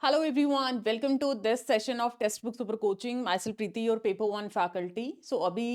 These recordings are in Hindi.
Hello everyone, welcome to this session of Textbook Super Coaching. Myself Preeti, your paper 1 faculty. So अभी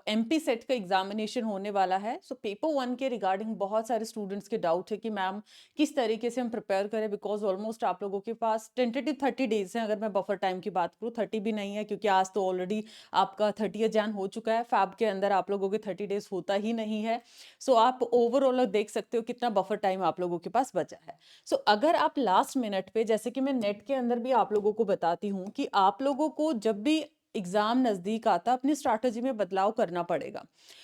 MP सेट का एग्जामिनेशन होने वाला है. So पेपर 1 के रिगार्डिंग बहुत सारे स्टूडेंट्स के डाउट है कि मैम किस तरीके से हम प्रिपेयर करें, बिकॉज ऑलमोस्ट आप लोगों के पास टेंटेटिव 30 डेज हैं. अगर मैं बफर टाइम की बात करूँ 30 भी नहीं है, क्योंकि आज तो ऑलरेडी आपका 30 जैन हो चुका है. फैब के अंदर आप लोगों के 30 डेज होता ही नहीं है. सो आप ओवरऑल देख सकते हो कितना बफर टाइम आप लोगों के पास बचा है. सो अगर आप लास्ट मिनट पे, जैसे कि मैं नेट के अंदर भी आप लोगों को बताती हूँ कि आप लोगों को जब भी एग्जाम नजदीक आता अपनी स्ट्रैटेजी में बदलाव करना पड़ेगा.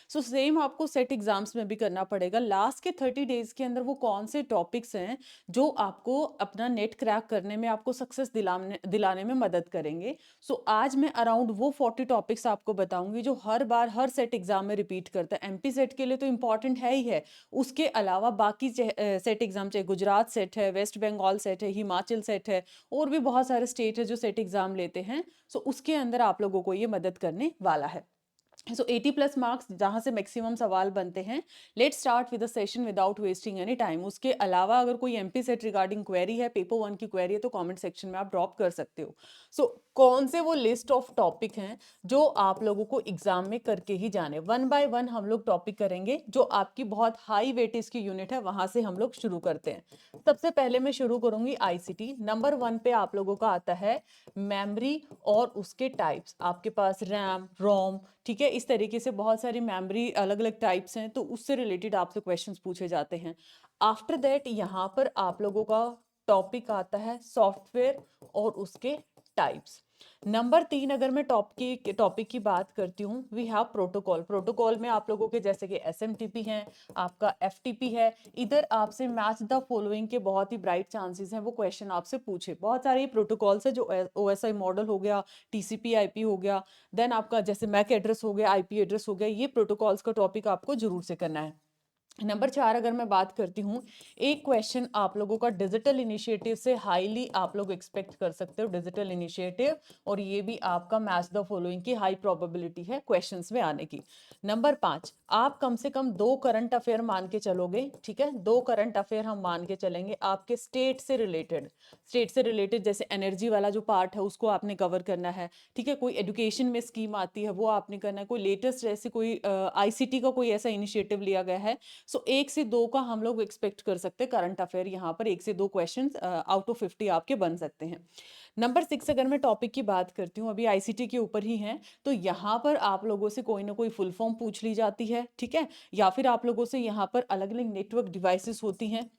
सो सेम आपको सेट एग्जाम्स में भी करना पड़ेगा. लास्ट के 30 डेज के अंदर वो कौन से टॉपिक्स हैं जो आपको अपना नेट क्रैक करने में, आपको सक्सेस दिलाने दिलाने में मदद करेंगे. सो आज मैं अराउंड वो 40 टॉपिक्स आपको बताऊंगी जो हर बार हर सेट एग्जाम में रिपीट करता है. एमपी सेट के लिए तो इंपॉर्टेंट है ही है, उसके अलावा बाकी सेट एग्जाम, चाहे गुजरात सेट है, वेस्ट बंगाल सेट है, हिमाचल सेट है, और भी बहुत सारे स्टेट है जो सेट एग्जाम लेते हैं. सो उसके अंदर आप लोगों को ये मदद करने वाला है. सो 80 प्लस मार्क्स जहां से मैक्सिमम सवाल बनते हैं. Let start with the session without wasting any time. उसके अलावा अगर कोई एमपी सेट रिगार्डिंग क्वेरी है, पेपर 1 की क्वेरी है, तो कमेंट सेक्शन में आप ड्रॉप कर सकते हो. सो कौन से वो लिस्ट ऑफ टॉपिक हैं जो आप लोगों को एग्जाम में करके ही जाने. वन बाय वन हम लोग टॉपिक करेंगे. जो आपकी बहुत हाई वेटेज की यूनिट है वहां से हम लोग शुरू करते हैं. सबसे पहले मैं शुरू करूंगी आईसीटी. नंबर 1 पे आप लोगों का आता है मेमोरी और उसके टाइप्स. आपके पास रैम, रोम, ठीक है, इस तरीके से बहुत सारी मेमोरी अलग अलग टाइप्स हैं, तो उससे रिलेटेड आपसे क्वेश्चंस पूछे जाते हैं. आफ्टर दैट यहाँ पर आप लोगों का टॉपिक आता है सॉफ्टवेयर और उसके टाइप्स. नंबर 3 अगर मैं टॉपिक की बात करती हूँ, वी हैव प्रोटोकॉल. प्रोटोकॉल में आप लोगों के जैसे कि एसएमटीपी है, आपका एफटीपी है. इधर आपसे मैच द फॉलोइंग के बहुत ही ब्राइट चांसेस हैं वो क्वेश्चन आपसे पूछे. बहुत सारे प्रोटोकॉल्स है, जो ओएसआई मॉडल हो गया, टीसीपी आईपी हो गया, देन आपका जैसे मैक एड्रेस हो गया, आईपी एड्रेस हो गया. ये प्रोटोकॉल्स का टॉपिक आपको जरूर से करना है. नंबर 4 अगर मैं बात करती हूँ, एक क्वेश्चन आप लोगों का डिजिटल इनिशिएटिव से हाईली आप लोग एक्सपेक्ट कर सकते हो. डिजिटल इनिशिएटिव, और ये भी आपका मैच द फॉलोइंग की हाई प्रोबेबिलिटी है क्वेश्चंस में आने की. नंबर 5, आप कम से कम 2 करंट अफेयर मान के चलोगे. ठीक है, 2 करंट अफेयर हम मान के चलेंगे आपके स्टेट से रिलेटेड. स्टेट से रिलेटेड जैसे एनर्जी वाला जो पार्ट है उसको आपने कवर करना है. ठीक है, कोई एजुकेशन में स्कीम आती है वो आपने करना है. कोई लेटेस्ट जैसे कोई आईसीटी का कोई ऐसा इनिशिएटिव लिया गया है. सो 1 से 2 का हम लोग एक्सपेक्ट कर सकते हैं करंट अफेयर. यहाँ पर 1 से 2 क्वेश्चन आउट ऑफ 50 आपके बन सकते हैं. नंबर 6 अगर मैं टॉपिक की बात करती हूँ, अभी आईसीटी के ऊपर ही है, तो यहाँ पर आप लोगों से कोई ना कोई फुल फॉर्म पूछ ली जाती है. ठीक है, या फिर आप लोगों से यहाँ पर अलग अलग नेटवर्क डिवाइसेस होती हैं.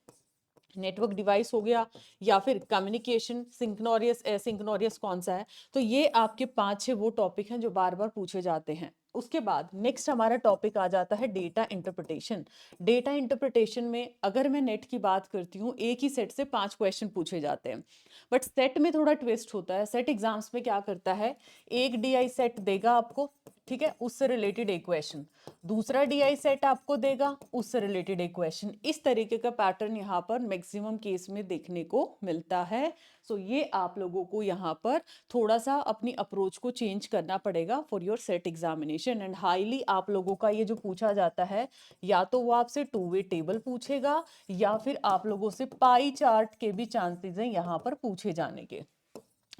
नेटवर्क डिवाइस हो गया, या फिर कम्युनिकेशन सिंक्रोनियस. सिंक्रोनियस कौन सा है. तो ये आपके 5-6 वो टॉपिक हैं जो बार बार पूछे जाते हैं. उसके बाद नेक्स्ट हमारा टॉपिक आ जाता है डेटा इंटरप्रिटेशन. डेटा इंटरप्रिटेशन में अगर मैं नेट की बात करती हूँ, एक ही सेट से 5 क्वेश्चन पूछे जाते हैं. बट सेट में थोड़ा ट्विस्ट होता है. सेट एग्जाम्स में क्या करता है, एक डीआई सेट देगा आपको, ठीक है, उससे रिलेटेड एक क्वेश्चन. दूसरा डीआई सेट आपको देगा, उससे रिलेटेड एक क्वेश्चन. इस तरीके का पैटर्न यहाँ पर मैक्सिमम केस में देखने को मिलता है. सो ये आप लोगों को यहाँ पर थोड़ा सा अपनी अप्रोच को चेंज करना पड़ेगा for your set examination. And highly आप लोगों का ये जो पूछा जाता है, या तो वो आपसे 2 वे टेबल पूछेगा, या फिर आप लोगों से पाई चार्ट के भी चांसेस हैं यहाँ पर पूछे जाने के.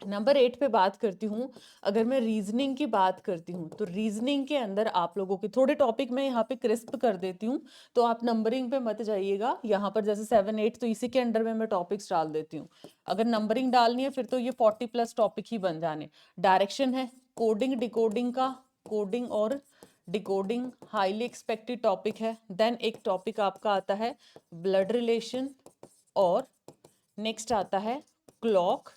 नंबर 8 पे बात करती हूँ. अगर मैं रीजनिंग की बात करती हूँ, तो रीजनिंग के अंदर आप लोगों के थोड़े टॉपिक में यहाँ पे क्रिस्प कर देती हूँ, तो आप नंबरिंग पे मत जाइएगा. यहाँ पर जैसे 7-8 तो इसी के अंडर में मैं टॉपिक्स डाल देती हूँ. अगर नंबरिंग डालनी है फिर तो ये 40 प्लस टॉपिक ही बन जाने. डायरेक्शन है, कोडिंग डिकोडिंग का, कोडिंग और डिकोडिंग हाईली एक्सपेक्टेड टॉपिक है. देन एक टॉपिक आपका आता है ब्लड रिलेशन, और नेक्स्ट आता है क्लॉक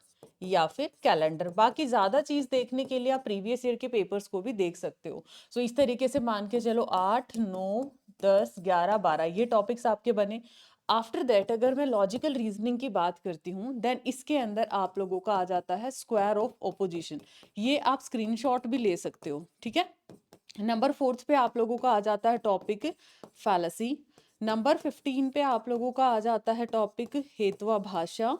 या फिर कैलेंडर. बाकी ज्यादा चीज देखने के लिए आप प्रीवियस ईयर के पेपर्स को भी देख सकते हो. सो इस तरीके से मान के चलो 8, 9, 10, 11, 12 ये टॉपिक्स आपके बने. आफ्टर दैट अगर मैं लॉजिकल रीजनिंग की बात करती हूँ, देन इसके अंदर आप लोगों का आ जाता है स्क्वायर ऑफ ऑपोजिशन. ये आप स्क्रीनशॉट भी ले सकते हो. ठीक है, नंबर 4 पे आप लोगों का आ जाता है टॉपिक फैलेसी. नंबर 15 पे आप लोगों का आ जाता है टॉपिक हेतवा भाषा.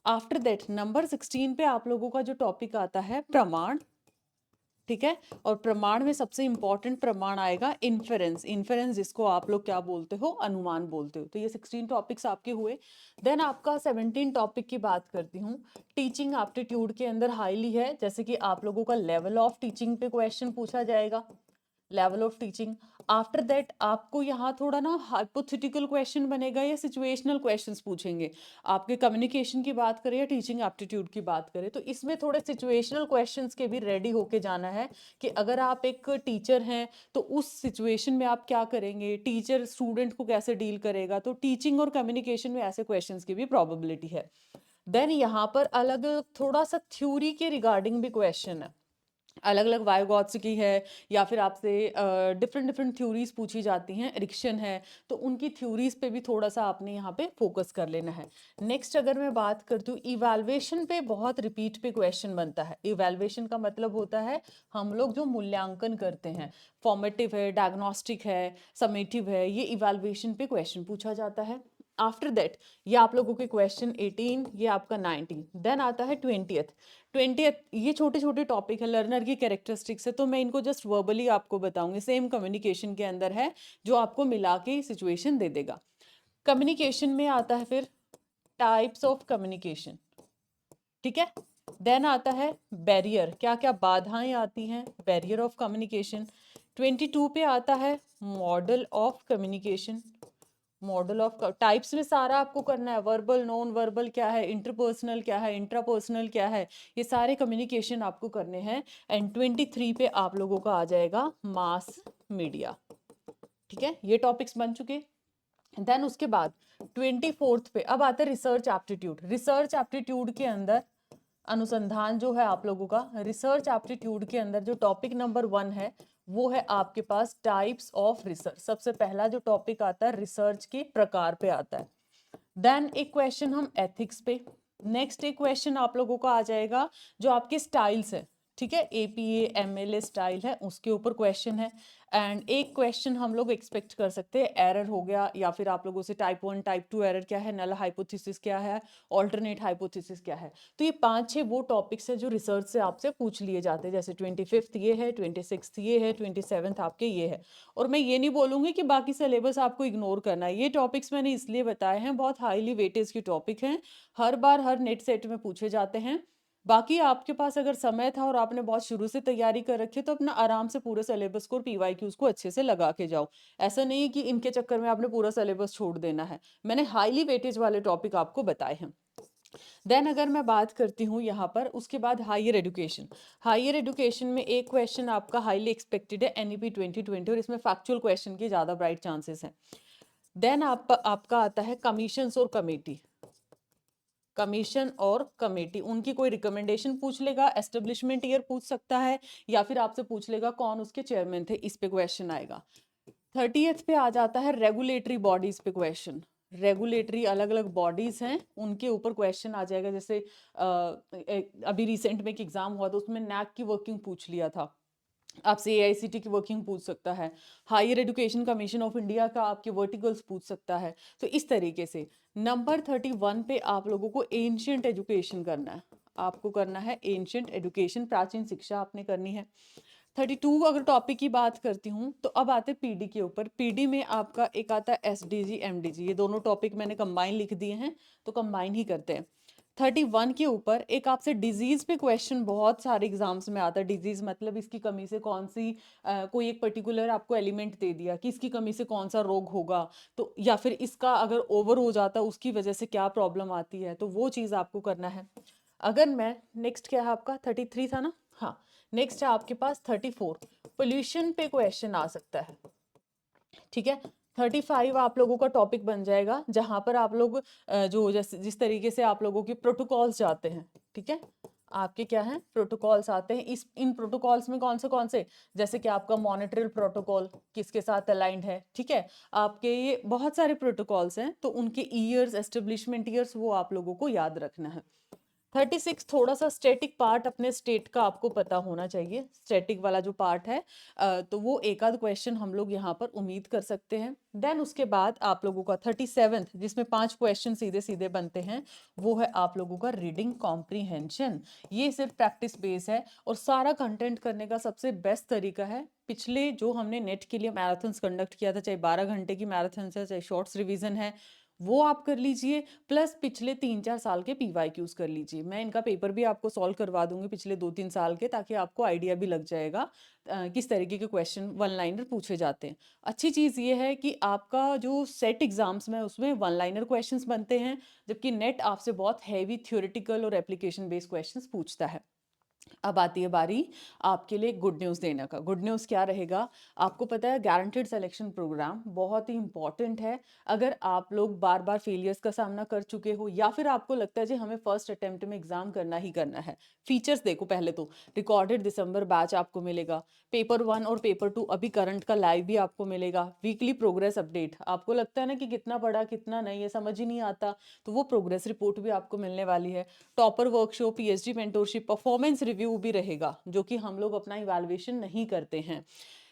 आफ्टर दैट नंबर 16 पे आप लोगों का जो टॉपिक आता है प्रमाण. ठीक है। और प्रमाण में सबसे इंपॉर्टेंट प्रमाण आएगा इन्फेरेंस। इन्फेरेंस जिसको आप लोग क्या बोलते हो, अनुमान बोलते हो। तो ये 16 टॉपिक्स आपके हुए। देन आपका 17 टॉपिक की बात करती हूँ। टीचिंग एप्टीट्यूड के अंदर हाईली है, जैसे कि आप लोगों का लेवल ऑफ टीचिंग पे क्वेश्चन पूछा जाएगा, level of teaching. After that आपको यहाँ थोड़ा ना हाइपोथेटिकल क्वेश्चन बनेगा या सिचुएशनल क्वेश्चंस पूछेंगे। आपके कम्युनिकेशन की बात करें या टीचिंग एप्टीट्यूड की बात करें, तो इसमें थोड़े सिचुएशनल क्वेश्चंस के भी रेडी होके जाना है कि अगर आप एक टीचर हैं तो उस सिचुएशन में आप क्या करेंगे, टीचर स्टूडेंट को कैसे डील करेगा। तो टीचिंग और कम्युनिकेशन में ऐसे क्वेश्चंस की भी प्रोबेबिलिटी है। देन यहाँ पर अलग थोड़ा सा थ्योरी के रिगार्डिंग भी क्वेश्चन है, अलग अलग वायोगॉट्स की है, या फिर आपसे डिफरेंट डिफरेंट थ्योरीज पूछी जाती हैं, एरिक्शन है, तो उनकी थ्योरीज पे भी थोड़ा सा आपने यहाँ पे फोकस कर लेना है। नेक्स्ट अगर मैं बात करती हूँ इवैल्यूएशन पे, बहुत रिपीट पे क्वेश्चन बनता है। इवैल्यूएशन का मतलब होता है हम लोग जो मूल्यांकन करते हैं, फॉर्मेटिव है, डायग्नोस्टिक है, समेटिव है, ये इवैल्यूएशन पे क्वेश्चन पूछा जाता है। आफ्टर दैट ये आप लोगों के क्वेश्चन 18, ये आपका 19। देन आता है 20th। ये छोटे छोटे टॉपिक है, लर्नर की कैरेक्टरिस्टिक्स है, तो मैं इनको जस्ट वर्बली आपको बताऊंगी, सेम कम्युनिकेशन के अंदर है, जो आपको मिला के सिचुएशन दे देगा। कम्युनिकेशन में आता है फिर टाइप्स ऑफ कम्युनिकेशन, ठीक है। देन आता है बैरियर, क्या क्या बाधाएं आती हैं, बैरियर ऑफ कम्युनिकेशन। 22 पे आता है model of communication. Model of types में सारा आपको करना है, वर्बल, नॉन वर्बल क्या है, इंटरपर्सनल क्या है, इंट्रापर्सनल क्या है, ये सारे कम्युनिकेशन आपको करने हैं। एंड 23 पे आप लोगों का आ जाएगा मास मीडिया, ठीक है। ये टॉपिक्स बन चुके। देन उसके बाद 24th पे अब आता है रिसर्च एप्टीट्यूड। रिसर्च एप्टीट्यूड के अंदर अनुसंधान जो है आप लोगों का, रिसर्च एप्टीट्यूड के अंदर जो टॉपिक नंबर 1 है वो है आपके पास टाइप्स ऑफ रिसर्च। सबसे पहला जो टॉपिक आता है रिसर्च के प्रकार पे आता है। देन एक क्वेश्चन हम एथिक्स पे। नेक्स्ट एक क्वेश्चन आप लोगों का आ जाएगा जो आपके स्टाइल्स है, ठीक है, एपीए एमएलए स्टाइल है, उसके ऊपर क्वेश्चन है। एंड एक क्वेश्चन हम लोग एक्सपेक्ट कर सकते हैं एरर हो गया, या फिर आप लोगों से टाइप 1 टाइप 2 एरर क्या है, नल हाइपोथेसिस क्या है, ऑल्टरनेट हाइपोथेसिस क्या है। तो ये 5-6 वो टॉपिक्स है जो रिसर्च से आपसे पूछ लिए जाते हैं, जैसे 25th ये है, 26th ये है, 27th आपके ये है। और मैं ये नहीं बोलूंगी कि बाकी सिलेबस आपको इग्नोर करना है, ये टॉपिक्स मैंने इसलिए बताए हैं, बहुत हाईली वेटेज के टॉपिक हैं, हर बार हर नेट सेट में पूछे जाते हैं। बाकी आपके पास अगर समय था और आपने बहुत शुरू से तैयारी कर रखी है तो अपना आराम से पूरे सिलेबस को और पीवाईक्यूज को अच्छे से लगा के जाओ। ऐसा नहीं है कि इनके चक्कर में आपने पूरा सिलेबस छोड़ देना है, मैंने हाईली वेटेज वाले टॉपिक आपको बताए हैं। देन अगर मैं बात करती हूँ यहाँ पर, उसके बाद हायर एजुकेशन। हायर एजुकेशन में एक क्वेश्चन आपका हाईली एक्सपेक्टेड है, एनईपी 2020, और इसमें फैक्चुअल क्वेश्चन के ज़्यादा ब्राइट चांसेस हैं। देन आपका आता है कमीशंस और कमेटी। कमीशन और कमेटी, उनकी कोई रिकमेंडेशन पूछ लेगा, एस्टेब्लिशमेंट ईयर पूछ सकता है, या फिर आपसे पूछ लेगा कौन उसके चेयरमैन थे, इस पे क्वेश्चन आएगा। 30th पे आ जाता है रेगुलेटरी बॉडीज पे क्वेश्चन। रेगुलेटरी अलग अलग बॉडीज हैं, उनके ऊपर क्वेश्चन आ जाएगा। जैसे अभी रिसेंट में एक एग्जाम हुआ था, उसमें नैक की वर्किंग पूछ लिया था, आपसे एआईसीटी की वर्किंग पूछ सकता है, higher education commission of India का आपके वर्टिकल्स पूछ सकता है। तो इस तरीके से नंबर 31 पे आप लोगों को एंशियंट एजुकेशन करना है, आपको करना है एंशियंट एजुकेशन, प्राचीन शिक्षा आपने करनी है। 32 अगर टॉपिक की बात करती हूँ तो अब आते पीडी के ऊपर। पीडी में आपका एक आता है एसडीजी एमडीजी, ये दोनों टॉपिक मैंने कंबाइन लिख दिए हैं, तो कंबाइन ही करते हैं। 31 के ऊपर एक आपसे डिजीज पे क्वेश्चन बहुत सारे एग्जाम्स में आता है। डिजीज मतलब इसकी कमी से कौन सी कोई एक पर्टिकुलर आपको एलिमेंट दे दिया कि इसकी कमी से कौन सा रोग होगा, तो या फिर इसका अगर ओवर हो जाता है उसकी वजह से क्या प्रॉब्लम आती है, तो वो चीज़ आपको करना है। अगर मैं नेक्स्ट क्या है आपका 33 था ना, हाँ, नेक्स्ट है आपके पास 34, पोल्यूशन पे क्वेश्चन आ सकता है, ठीक है। 35 आप लोगों का टॉपिक बन जाएगा, जहां पर आप लोग जो जैसे जिस तरीके से आप लोगों के प्रोटोकॉल्स जाते हैं, ठीक है, आपके क्या हैं प्रोटोकॉल्स आते हैं। इस इन प्रोटोकॉल्स में कौन से, जैसे कि आपका मॉनिटरल प्रोटोकॉल किसके साथ अलाइंड है, ठीक है, आपके ये बहुत सारे प्रोटोकॉल्स हैं, तो उनके ईयर्स, एस्टेब्लिशमेंट ईयर्स, वो आप लोगों को याद रखना है। 36 थोड़ा-सा स्टैटिक पार्ट अपने स्टेट का आपको पता होना चाहिए। स्टैटिक वाला जो पार्ट है तो वो एक आध क्वेश्चन हम लोग यहाँ पर उम्मीद कर सकते हैं। देन उसके बाद आप लोगों का 37th जिसमें 5 क्वेश्चन सीधे-सीधे बनते हैं, वो है आप लोगों का रीडिंग कॉम्प्रिहेंशन। ये सिर्फ प्रैक्टिस बेस है और सारा कंटेंट करने का सबसे बेस्ट तरीका है, पिछले जो हमने नेट के लिए मैराथन्स कंडक्ट किया था, चाहे 12 घंटे की मैराथन्स है, चाहे शॉर्ट्स रिवीजन है, वो आप कर लीजिए, प्लस पिछले 3-4 साल के पीवाईक्यूज़ कर लीजिए। मैं इनका पेपर भी आपको सॉल्व करवा दूँगी पिछले 2-3 साल के, ताकि आपको आइडिया भी लग जाएगा किस तरीके के क्वेश्चन वन लाइनर पूछे जाते हैं। अच्छी चीज़ ये है कि आपका जो सेट एग्ज़ाम्स में उसमें वन लाइनर क्वेश्चंस बनते हैं, जबकि नेट आपसे बहुत हेवी थ्योरेटिकल और एप्लीकेशन बेस्ड क्वेश्चंस पूछता है। अब आती है बारी आपके लिए गुड न्यूज़ देने का। गुड न्यूज़ क्या रहेगा? आपको पता है गारंटीड सिलेक्शन प्रोग्राम बहुत ही इम्पोर्टेंट है। अगर आप लोग बार-बार फेलियर्स का सामना कर चुके हो या फिर आपको लगता है जी हमें फर्स्ट अटेम्प्ट में एग्ज़ाम करना ही करना है। फीचर्स देखो पहले तो, रिकॉर्डेड दिसंबर बैच आपको मिलेगा। पेपर 1 और पेपर 2 अभी करंट का लाइव भी आपको मिलेगा। वीकली प्रोग्रेस अपडेट, आपको लगता है ना कि कितना पढ़ा कितना नहीं है समझ ही नहीं आता, तो वो प्रोग्रेस रिपोर्ट भी आपको मिलने वाली है। Topper workshop, PhD mentorship, performance review भी रहेगा, जो कि हम लोग अपना इवैल्यूएशन नहीं करते हैं।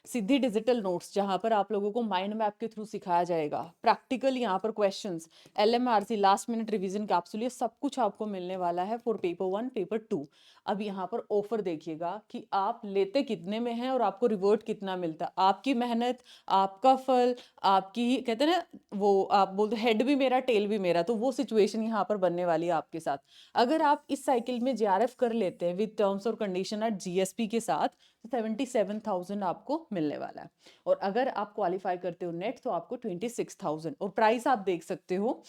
सीधी डिजिटल नोट्स जहां पर आप लोगों को माइंड मैप के थ्रू सिखाया जाएगा। प्रैक्टिकल यहाँ पर questions, LMRC, last minute revision capsule, ये सब कुछ आपको मिलने वाला है फॉर पेपर 1, पेपर 2। अब यहाँ पर ऑफर देखिएगा कि आप लेते कितने में हैं और आपको रिवर्ट कितना मिलता है। आपकी मेहनत, आपका फल, आपकी कहते हैं ना, वो आप बोलते हेड भी मेरा टेल भी मेरा, तो वो सिचुएशन यहाँ पर बनने वाली है आपके साथ। अगर आप इस साइकिल में जेआरएफ कर लेते हैं विद टर्म्स और कंडीशन एट जीएसपी के साथ, तो 77,000 आपको मिलने वाला है। और अगर आप क्वालिफाई करते हो नेट, तो आपको 26,000। और प्राइस आप देख सकते हो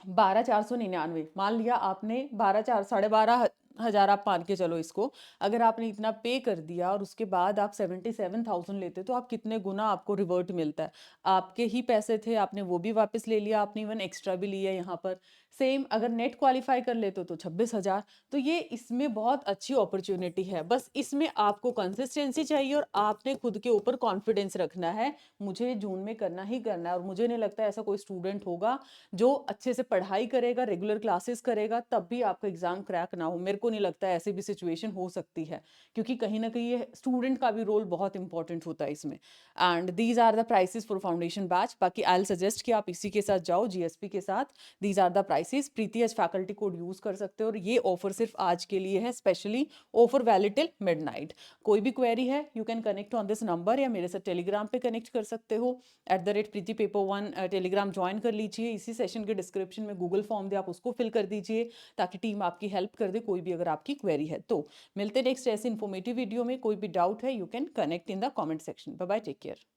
12,499। मान लिया आपने 12,000 आप मान के चलो इसको, अगर आपने इतना पे कर दिया और उसके बाद आप 77,000 लेते, तो आप कितने गुना आपको रिवर्ट मिलता है। आपके ही पैसे थे, आपने वो भी वापस ले लिया, आपने इवन एक्स्ट्रा भी लिया यहाँ पर। सेम अगर नेट क्वालिफाई कर लेते हो तो 26,000। तो ये इसमें बहुत अच्छी अपॉर्चुनिटी है। बस इसमें आपको कंसिस्टेंसी चाहिए और आपने खुद के ऊपर कॉन्फिडेंस रखना है, मुझे जून में करना ही करना है। और मुझे नहीं लगता ऐसा कोई स्टूडेंट होगा जो अच्छे से पढ़ाई करेगा, रेगुलर क्लासेस करेगा, तब भी आपका एग्जाम क्रैक ना हो। मेरे को नहीं लगता ऐसी भी सिचुएशन हो सकती है, क्योंकि कहीं ना कहीं ये स्टूडेंट का भी रोल बहुत इंपॉर्टेंट होता है इसमें। And these are the prices for foundation batch. बाकी आई विल सजेस्ट कि आप इसी के साथ जाओ, जीएसपी के साथ। These are the prices. Preeti as faculty code use कर सकते हो, और ये ऑफर सिर्फ आज के लिए है, specially offer valid till midnight. कोई भी क्वेरी है you can connect on this number, या मेरे साथ टेलीग्राम पे कनेक्ट कर सकते हो। @प्रीति पेपर 1 टेलीग्राम ज्वाइन कर लीजिए। इसी सेशन के डिस्क्रिप्शन में गूगल फॉर्म दे, आप उसको फिल कर दीजिए, ताकि टीम आपकी हेल्प कर दे कोई भी अगर आपकी क्वेरी है तो। मिलते नेक्स्ट ऐसे इन्फॉर्मेटिव वीडियो में। कोई भी डाउट है you can connect in the comment section. Bye bye, take care.